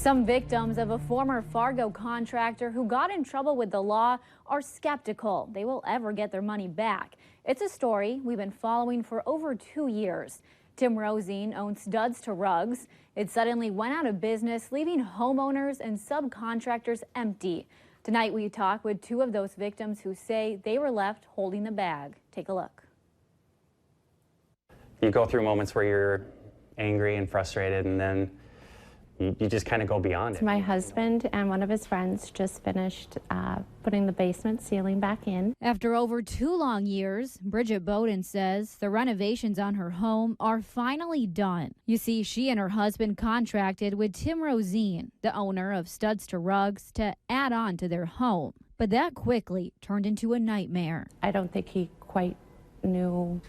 Some victims of a former Fargo contractor who got in trouble with the law are skeptical they will ever get their money back. It's a story we've been following for over 2 years. Tim Rosine owns Studs to Rugs. It suddenly went out of business, leaving homeowners and subcontractors empty. Tonight we talk with two of those victims who say they were left holding the bag. Take a look. You go through moments where you're angry and frustrated, and then you just kind of go beyond it. My husband and one of his friends just finished putting the basement ceiling back in. After over 2 long years, Bridget Bowden says the renovations on her home are finally done. You see, she and her husband contracted with Tim Rosine, the owner of Studs to Rugs, to add on to their home. But that quickly turned into a nightmare. I don't think he quite knew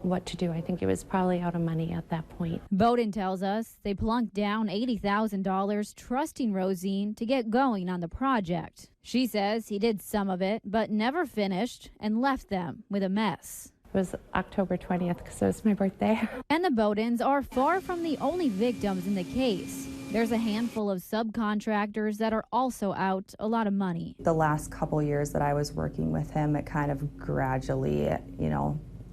what to do. I think he was probably out of money at that point. Bowden tells us they plunked down $80,000, trusting Rosine to get going on the project. She says he did some of it, but never finished and left them with a mess. It was October 20th because it was my birthday. And the Bowdens are far from the only victims in the case. There's a handful of subcontractors that are also out a lot of money. The last couple years that I was working with him, it kind of gradually,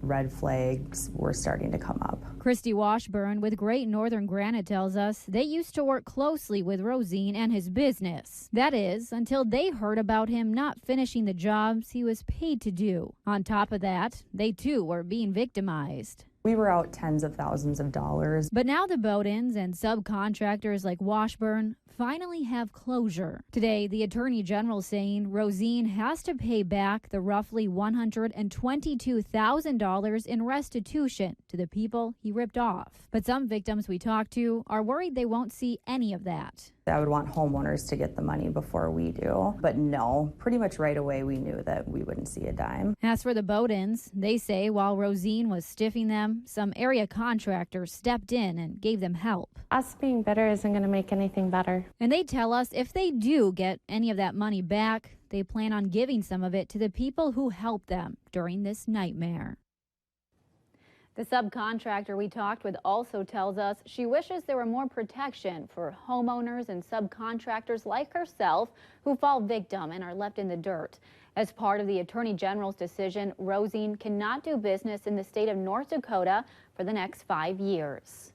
red flags were starting to come up. Christy Washburn with Great Northern Granite tells us they used to work closely with Rosine and his business. That is, until they heard about him not finishing the jobs he was paid to do. On top of that, they too were being victimized. We were out tens of thousands of dollars. But now the Bowdens and subcontractors like Washburn finally have closure. Today, the Attorney General saying Rosine has to pay back the roughly $122,000 in restitution to the people he ripped off. But some victims we talked to are worried they won't see any of that. I would want homeowners to get the money before we do. But no, pretty much right away we knew that we wouldn't see a dime. As for the Bowdens, they say while Rosine was stiffing them, some area contractors stepped in and gave them help. Us being bitter isn't going to make anything better. And they tell us if they do get any of that money back, they plan on giving some of it to the people who helped them during this nightmare. The subcontractor we talked with also tells us she wishes there were more protection for homeowners and subcontractors like herself who fall victim and are left in the dirt. As part of the Attorney General's decision, Rosine cannot do business in the state of North Dakota for the next 5 years.